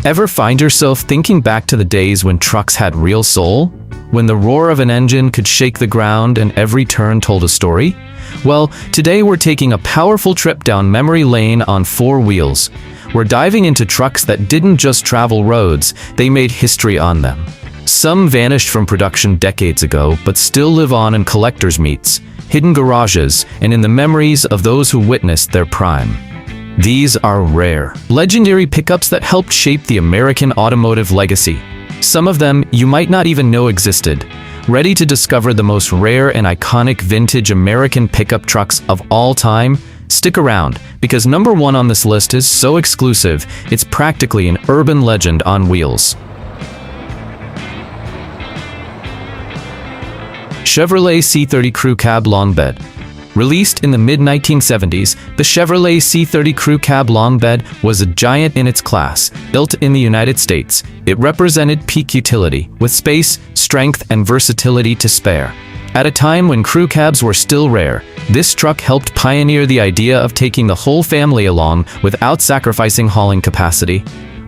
Ever find yourself thinking back to the days when trucks had real soul? When the roar of an engine could shake the ground and every turn told a story? Well, today we're taking a powerful trip down memory lane on four wheels. We're diving into trucks that didn't just travel roads, they made history on them. Some vanished from production decades ago, but still live on in collectors' meets, hidden garages, and in the memories of those who witnessed their prime. These are rare, legendary pickups that helped shape the American automotive legacy. Some of them you might not even know existed. Ready to discover the most rare and iconic vintage American pickup trucks of all time? Stick around, because number one on this list is so exclusive, it's practically an urban legend on wheels. Chevrolet C30 Crew Cab Long Bed. Released in the mid-1970s, the Chevrolet C30 Crew Cab Long Bed was a giant in its class. Built in the United States, it represented peak utility, with space, strength, and versatility to spare. At a time when crew cabs were still rare, this truck helped pioneer the idea of taking the whole family along without sacrificing hauling capacity.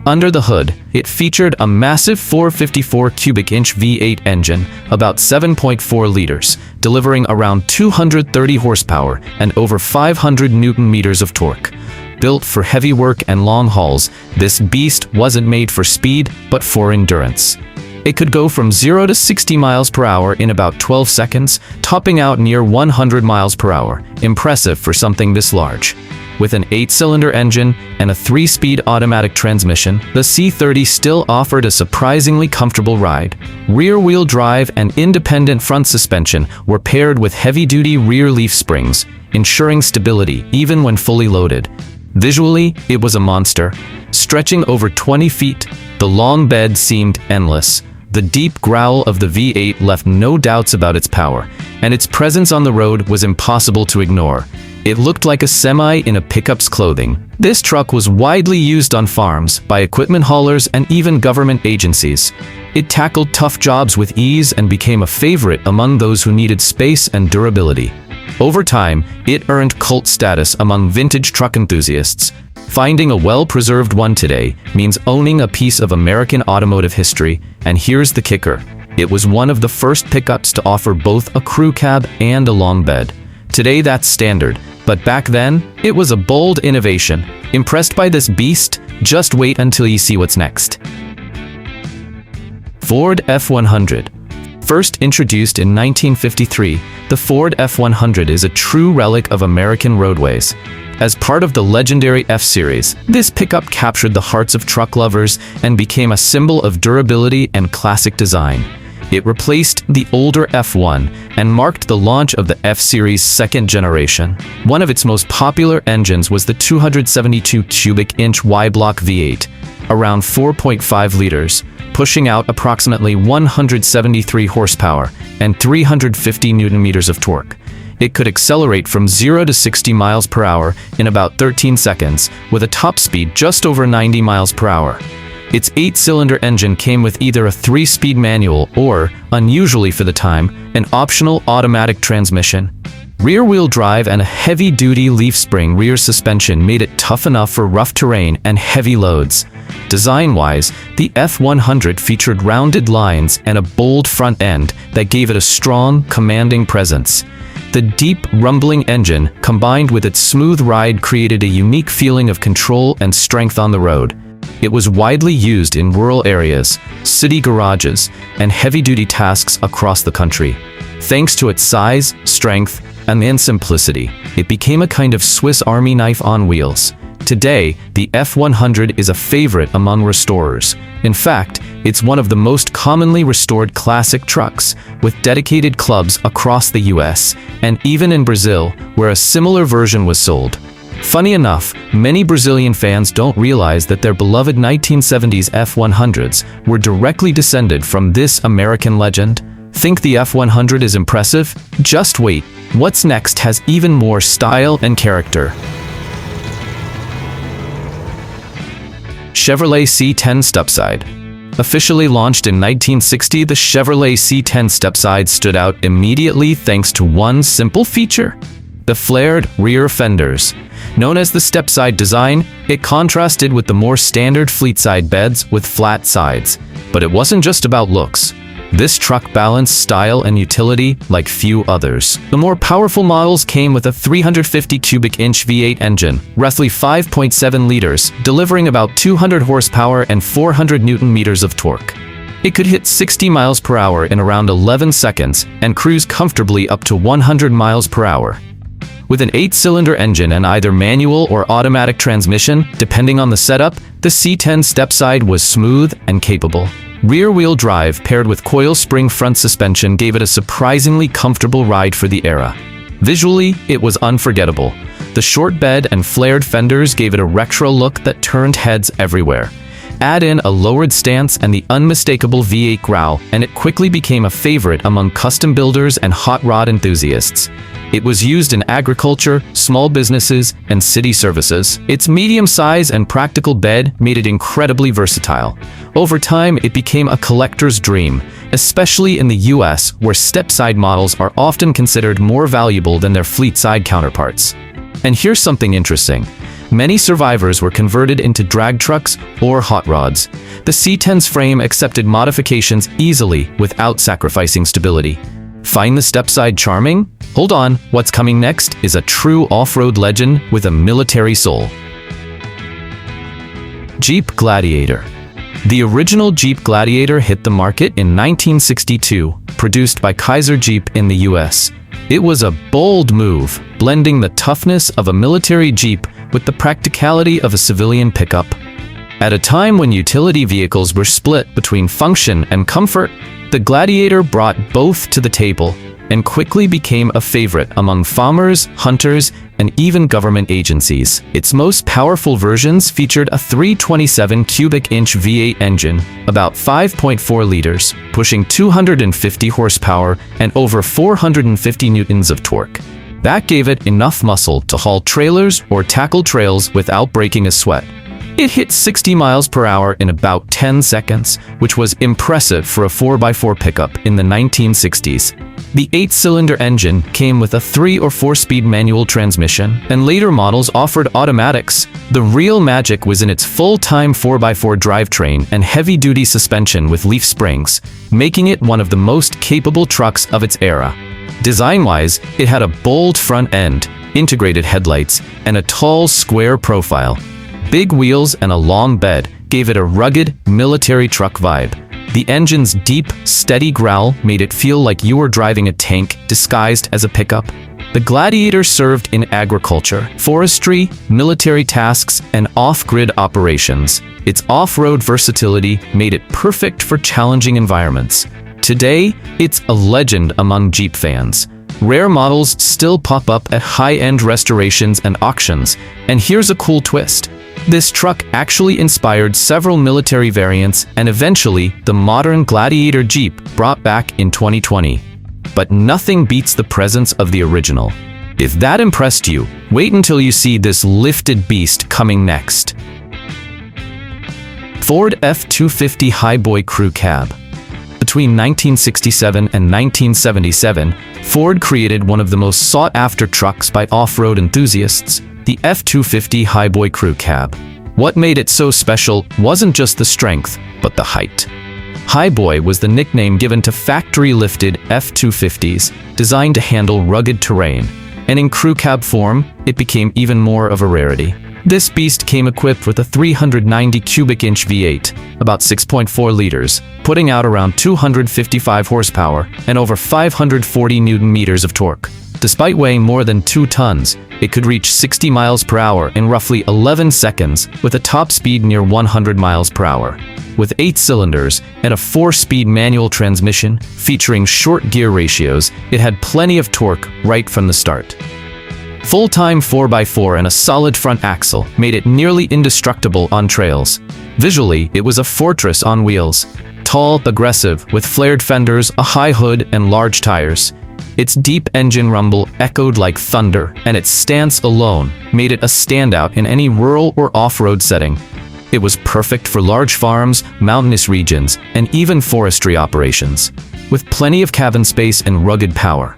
Under the hood, it featured a massive 454 cubic inch V8 engine, about 7.4 liters, delivering around 230 horsepower and over 500 Newton meters of torque. Built for heavy work and long hauls, this beast wasn't made for speed, but for endurance. It could go from 0 to 60 miles per hour in about 12 seconds, topping out near 100 miles per hour. Impressive for something this large. With an 8-cylinder engine and a 3-speed automatic transmission, the C30 still offered a surprisingly comfortable ride. Rear-wheel drive and independent front suspension were paired with heavy-duty rear leaf springs, ensuring stability even when fully loaded. Visually, it was a monster. Stretching over 20 feet, the long bed seemed endless. The deep growl of the V8 left no doubts about its power, and its presence on the road was impossible to ignore. It looked like a semi in a pickup's clothing. This truck was widely used on farms, by equipment haulers, and even government agencies. It tackled tough jobs with ease and became a favorite among those who needed space and durability. Over time, it earned cult status among vintage truck enthusiasts. Finding a well-preserved one today means owning a piece of American automotive history, and here's the kicker. It was one of the first pickups to offer both a crew cab and a long bed. Today that's standard, but back then, it was a bold innovation. Impressed by this beast? Just wait until you see what's next. Ford F100. First introduced in 1953, the Ford F100 is a true relic of American roadways. As part of the legendary F-Series, this pickup captured the hearts of truck lovers and became a symbol of durability and classic design. It replaced the older F1 and marked the launch of the F-Series' second generation. One of its most popular engines was the 272 cubic inch Y-block V8, around 4.5 liters, pushing out approximately 173 horsepower and 350 Newton meters of torque. It could accelerate from 0 to 60 miles per hour in about 13 seconds, with a top speed just over 90 miles per hour. Its 8-cylinder engine came with either a 3-speed manual or, unusually for the time, an optional automatic transmission. Rear-wheel drive and a heavy-duty leaf spring rear suspension made it tough enough for rough terrain and heavy loads. Design-wise, the F100 featured rounded lines and a bold front end that gave it a strong, commanding presence. The deep, rumbling engine, combined with its smooth ride, created a unique feeling of control and strength on the road. It was widely used in rural areas, city garages, and heavy-duty tasks across the country. Thanks to its size, strength, and simplicity, it became a kind of Swiss Army knife on wheels. Today, the F100 is a favorite among restorers. In fact, it's one of the most commonly restored classic trucks, with dedicated clubs across the US, and even in Brazil, where a similar version was sold. Funny enough, many Brazilian fans don't realize that their beloved 1970s F100s were directly descended from this American legend. Think the F100 is impressive? Just wait. What's next has even more style and character. Chevrolet C10 Stepside. Officially launched in 1960, the Chevrolet C10 Stepside stood out immediately thanks to one simple feature. the flared rear fenders. Known as the stepside design, it contrasted with the more standard fleet-side beds with flat sides. But it wasn't just about looks. This truck balanced style and utility like few others. The more powerful models came with a 350 cubic inch V8 engine, roughly 5.7 liters, delivering about 200 horsepower and 400 newton meters of torque. It could hit 60 miles per hour in around 11 seconds and cruise comfortably up to 100 miles per hour. With an 8-cylinder engine and either manual or automatic transmission, depending on the setup, the C10 stepside was smooth and capable. Rear-wheel drive paired with coil spring front suspension gave it a surprisingly comfortable ride for the era. Visually, it was unforgettable. The short bed and flared fenders gave it a retro look that turned heads everywhere. Add in a lowered stance and the unmistakable V8 growl, and it quickly became a favorite among custom builders and hot rod enthusiasts. It was used in agriculture, small businesses, and city services. Its medium size and practical bed made it incredibly versatile. Over time, it became a collector's dream, especially in the US, where stepside models are often considered more valuable than their fleet-side counterparts. And here's something interesting. Many survivors were converted into drag trucks or hot rods. The C10's frame accepted modifications easily without sacrificing stability. Find the stepside charming? Hold on, what's coming next is a true off-road legend with a military soul. Jeep Gladiator. The original Jeep Gladiator hit the market in 1962, produced by Kaiser Jeep in the US. It was a bold move, blending the toughness of a military Jeep with the practicality of a civilian pickup. At a time when utility vehicles were split between function and comfort, the Gladiator brought both to the table and quickly became a favorite among farmers, hunters, and even government agencies. Its most powerful versions featured a 327 cubic inch V8 engine, about 5.4 liters, pushing 250 horsepower and over 450 newtons of torque. That gave it enough muscle to haul trailers or tackle trails without breaking a sweat. It hit 60 miles per hour in about 10 seconds, which was impressive for a 4x4 pickup in the 1960s. The 8-cylinder engine came with a 3 or 4-speed manual transmission, and later models offered automatics. The real magic was in its full-time 4x4 drivetrain and heavy-duty suspension with leaf springs, making it one of the most capable trucks of its era. Design-wise, it had a bold front end, integrated headlights, and a tall, square profile. Big wheels and a long bed gave it a rugged, military truck vibe. The engine's deep, steady growl made it feel like you were driving a tank disguised as a pickup. The Gladiator served in agriculture, forestry, military tasks, and off-grid operations. Its off-road versatility made it perfect for challenging environments. Today, it's a legend among Jeep fans. Rare models still pop up at high-end restorations and auctions, and here's a cool twist. This truck actually inspired several military variants and eventually the modern Gladiator Jeep brought back in 2020. But nothing beats the presence of the original. If that impressed you, wait until you see this lifted beast coming next. Ford F-250 Highboy Crew Cab. Between 1967 and 1977, Ford created one of the most sought-after trucks by off-road enthusiasts, the F-250 Highboy Crew Cab. What made it so special wasn't just the strength, but the height. Highboy was the nickname given to factory-lifted F-250s designed to handle rugged terrain, and in crew cab form, it became even more of a rarity. This beast came equipped with a 390 cubic inch V8, about 6.4 liters, putting out around 255 horsepower and over 540 newton meters of torque. Despite weighing more than 2 tons, it could reach 60 miles per hour in roughly 11 seconds with a top speed near 100 miles per hour. With 8 cylinders and a 4-speed manual transmission featuring short gear ratios, it had plenty of torque right from the start. Full-time 4x4 and a solid front axle made it nearly indestructible on trails. Visually, it was a fortress on wheels. Tall, aggressive, with flared fenders, a high hood, and large tires. Its deep engine rumble echoed like thunder, and its stance alone made it a standout in any rural or off-road setting. It was perfect for large farms, mountainous regions, and even forestry operations, with plenty of cabin space and rugged power.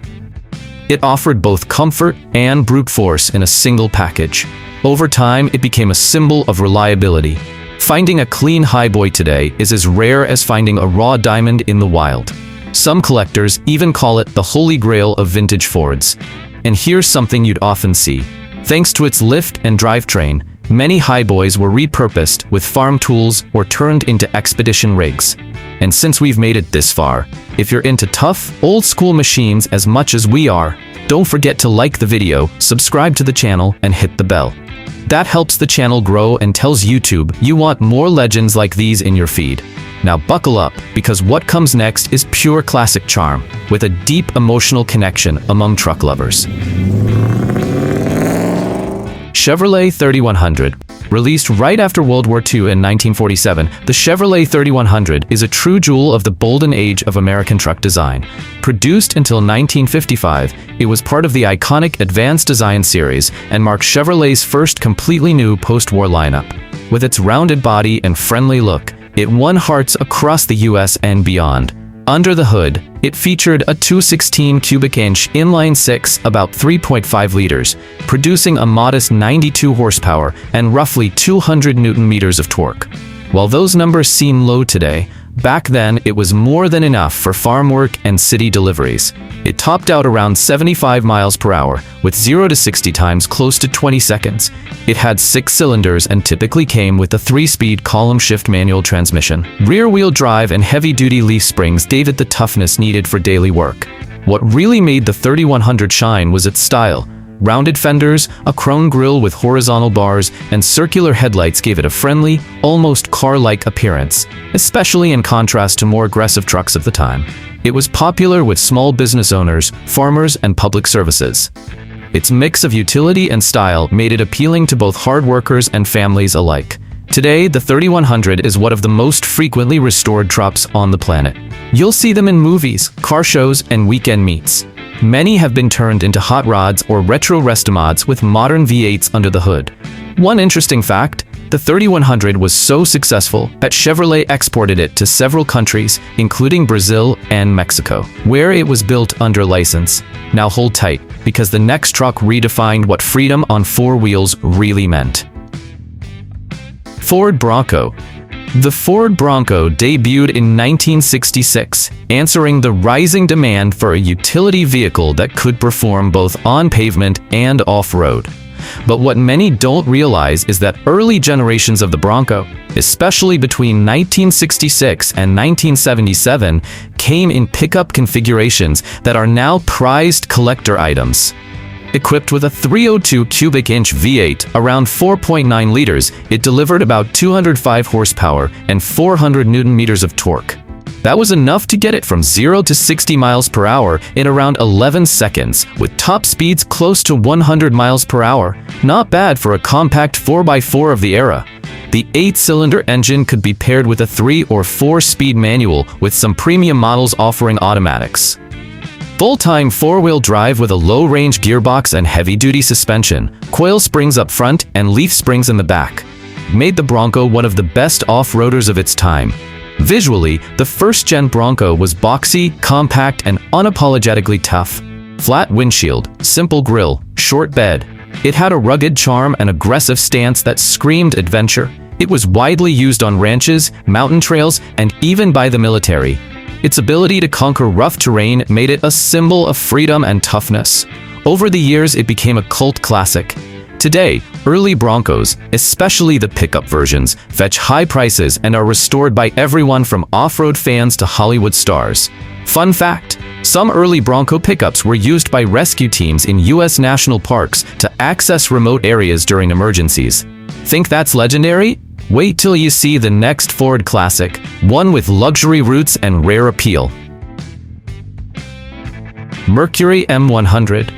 It offered both comfort and brute force in a single package. Over time, it became a symbol of reliability. Finding a clean Highboy today is as rare as finding a raw diamond in the wild. Some collectors even call it the holy grail of vintage Fords. And here's something you'd often see. Thanks to its lift and drivetrain, many Highboys were repurposed with farm tools or turned into expedition rigs. And since we've made it this far, if you're into tough, old-school machines as much as we are, don't forget to like the video, subscribe to the channel, and hit the bell. That helps the channel grow and tells YouTube you want more legends like these in your feed. Now buckle up, because what comes next is pure classic charm, with a deep emotional connection among truck lovers. Chevrolet 3100. Released right after World War II in 1947, the Chevrolet 3100 is a true jewel of the golden age of American truck design. Produced until 1955, it was part of the iconic Advanced Design series and marked Chevrolet's first completely new post-war lineup. With its rounded body and friendly look, it won hearts across the US and beyond. Under the hood, it featured a 216 cubic inch inline-six, about 3.5 liters, producing a modest 92 horsepower and roughly 200 Newton-meters of torque. While those numbers seem low today, back then it was more than enough for farm work and city deliveries. It topped out around 75 miles per hour, with 0 to 60 times close to 20 seconds. It had 6 cylinders and typically came with a 3-speed column-shift manual transmission. Rear-wheel drive and heavy-duty leaf springs gave it the toughness needed for daily work. What really made the 3100 shine was its style. Rounded fenders, a chrome grille with horizontal bars, and circular headlights gave it a friendly, almost car-like appearance, especially in contrast to more aggressive trucks of the time. It was popular with small business owners, farmers, and public services. Its mix of utility and style made it appealing to both hard workers and families alike. Today, the 3100 is one of the most frequently restored trucks on the planet. You'll see them in movies, car shows, and weekend meets. Many have been turned into hot rods or retro restomods with modern V8s under the hood. One interesting fact, the 3100 was so successful that Chevrolet exported it to several countries, including Brazil and Mexico, where it was built under license. Now hold tight, because the next truck redefined what freedom on 4 wheels really meant. Ford Bronco. The Ford Bronco debuted in 1966, answering the rising demand for a utility vehicle that could perform both on pavement and off-road. But what many don't realize is that early generations of the Bronco, especially between 1966 and 1977, came in pickup configurations that are now prized collector items. Equipped with a 302 cubic inch V8, around 4.9 liters, it delivered about 205 horsepower and 400 Newton-meters of torque. That was enough to get it from 0 to 60 miles per hour in around 11 seconds, with top speeds close to 100 miles per hour. Not bad for a compact 4x4 of the era. The 8-cylinder engine could be paired with a 3 or 4-speed manual, with some premium models offering automatics. Full-time 4-wheel drive with a low-range gearbox and heavy-duty suspension, coil springs up front and leaf springs in the back, made the Bronco one of the best off-roaders of its time. Visually, the first-gen Bronco was boxy, compact, and unapologetically tough. Flat windshield, simple grille, short bed. It had a rugged charm and aggressive stance that screamed adventure. It was widely used on ranches, mountain trails, and even by the military. Its ability to conquer rough terrain made it a symbol of freedom and toughness. Over the years, it became a cult classic. Today, early Broncos, especially the pickup versions, fetch high prices and are restored by everyone from off-road fans to Hollywood stars. Fun fact, some early Bronco pickups were used by rescue teams in U.S. national parks to access remote areas during emergencies. Think that's legendary? Wait till you see the next Ford classic, one with luxury roots and rare appeal. Mercury M100.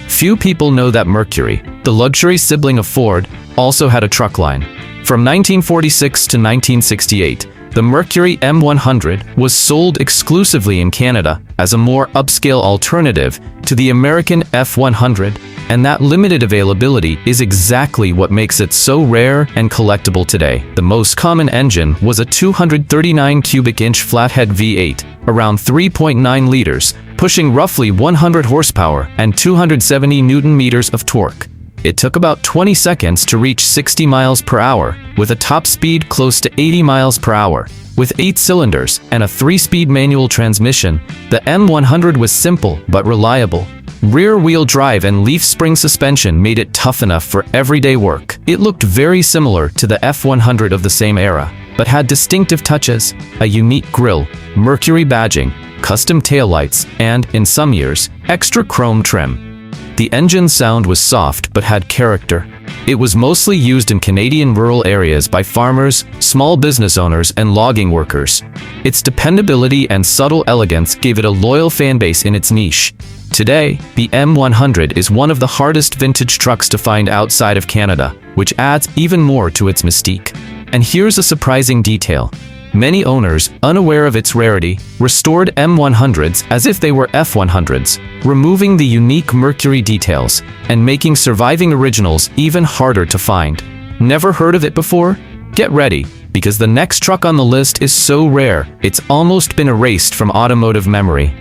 Few people know that Mercury, the luxury sibling of Ford, also had a truck line. From 1946 to 1968, The Mercury M100 was sold exclusively in Canada as a more upscale alternative to the American F100, and that limited availability is exactly what makes it so rare and collectible today. The most common engine was a 239 cubic inch flathead V8, around 3.9 liters, pushing roughly 100 horsepower and 270 newton meters of torque. It took about 20 seconds to reach 60 miles per hour, with a top speed close to 80 miles per hour. With 8 cylinders and a 3-speed manual transmission, the M100 was simple but reliable. Rear-wheel drive and leaf spring suspension made it tough enough for everyday work. It looked very similar to the F100 of the same era, but had distinctive touches: a unique grille, Mercury badging, custom taillights, and, in some years, extra chrome trim. The engine sound was soft but had character. It was mostly used in Canadian rural areas by farmers, small business owners, and logging workers. Its dependability and subtle elegance gave it a loyal fanbase in its niche. Today, the M100 is one of the hardest vintage trucks to find outside of Canada, which adds even more to its mystique. And here's a surprising detail. Many owners, unaware of its rarity, restored M100s as if they were F100s, removing the unique Mercury details and making surviving originals even harder to find. Never heard of it before? Get ready, because the next truck on the list is so rare, it's almost been erased from automotive memory.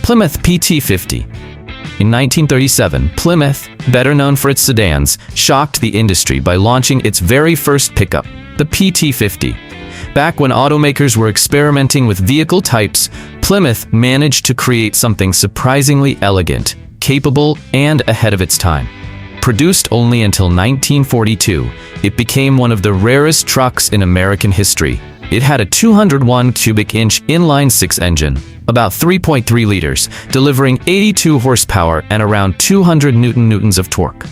Plymouth PT50. In 1937, Plymouth, better known for its sedans, shocked the industry by launching its very first pickup, the PT50. Back when automakers were experimenting with vehicle types, Plymouth managed to create something surprisingly elegant, capable, and ahead of its time. Produced only until 1942, it became one of the rarest trucks in American history. It had a 201 cubic inch inline-six engine, about 3.3 liters, delivering 82 horsepower and around 200 newtons of torque.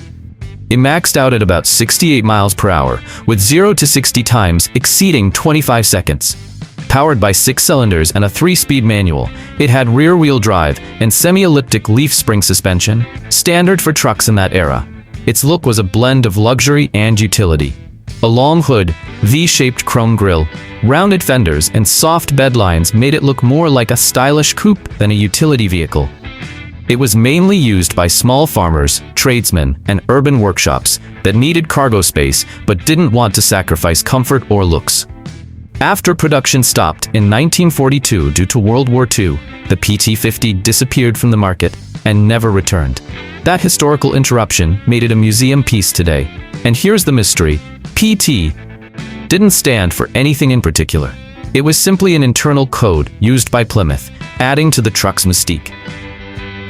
It maxed out at about 68 miles per hour, with 0 to 60 times exceeding 25 seconds. Powered by 6 cylinders and a 3-speed manual, it had rear-wheel drive and semi-elliptic leaf spring suspension, standard for trucks in that era. Its look was a blend of luxury and utility. A long hood, V-shaped chrome grille, rounded fenders, and soft bedlines made it look more like a stylish coupe than a utility vehicle. It was mainly used by small farmers, tradesmen, and urban workshops that needed cargo space but didn't want to sacrifice comfort or looks. After production stopped in 1942 due to World War II, the PT50 disappeared from the market and never returned. That historical interruption made it a museum piece today. And here's the mystery: PT didn't stand for anything in particular. It was simply an internal code used by Plymouth, adding to the truck's mystique.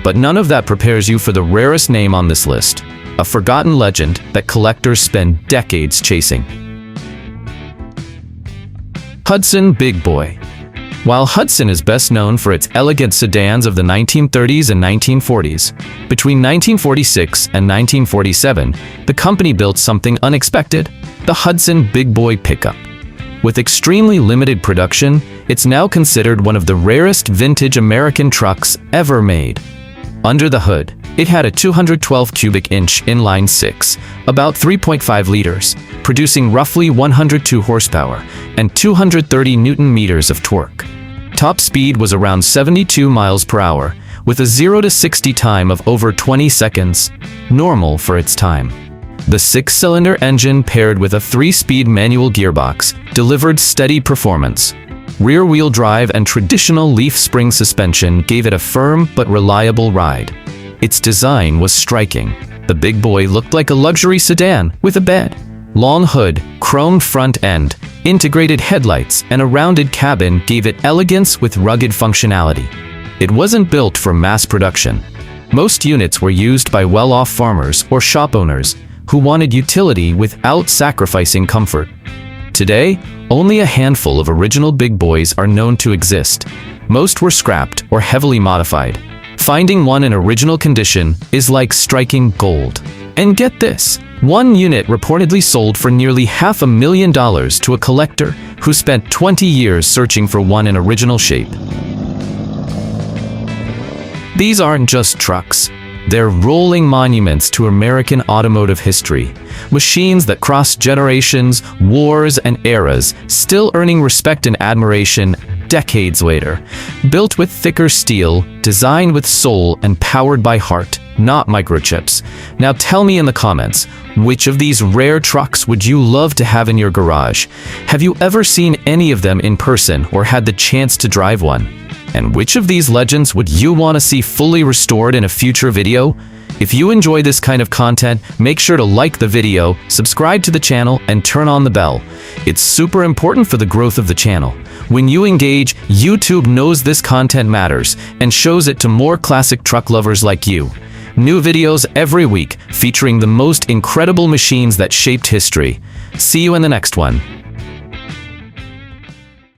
But none of that prepares you for the rarest name on this list, a forgotten legend that collectors spend decades chasing. Hudson Big Boy. While Hudson is best known for its elegant sedans of the 1930s and 1940s, between 1946 and 1947, the company built something unexpected: the Hudson Big Boy pickup. With extremely limited production, it's now considered one of the rarest vintage American trucks ever made. Under the hood, it had a 212 cubic inch inline-six, about 3.5 liters, producing roughly 102 horsepower and 230 newton meters of torque. Top speed was around 72 miles per hour, with a 0 to 60 time of over 20 seconds, normal for its time. The 6-cylinder engine paired with a 3-speed manual gearbox delivered steady performance. Rear-wheel drive and traditional leaf spring suspension gave it a firm but reliable ride. Its design was striking. The Big Boy looked like a luxury sedan with a bed, long hood, chromed front end, integrated headlights, and a rounded cabin gave it elegance with rugged functionality. It wasn't built for mass production. Most units were used by well-off farmers or shop owners who wanted utility without sacrificing comfort. Today, only a handful of original Big Boys are known to exist. Most were scrapped or heavily modified. Finding one in original condition is like striking gold. And get this, one unit reportedly sold for nearly $500,000 to a collector who spent 20 years searching for one in original shape. These aren't just trucks. They're rolling monuments to American automotive history. Machines that cross generations, wars, and eras, still earning respect and admiration decades later. Built with thicker steel, designed with soul, and powered by heart, not microchips. Now tell me in the comments, which of these rare trucks would you love to have in your garage? Have you ever seen any of them in person or had the chance to drive one? And which of these legends would you want to see fully restored in a future video? If you enjoy this kind of content, make sure to like the video, subscribe to the channel, and turn on the bell. It's super important for the growth of the channel. When you engage, YouTube knows this content matters and shows it to more classic truck lovers like you. New videos every week featuring the most incredible machines that shaped history. See you in the next one.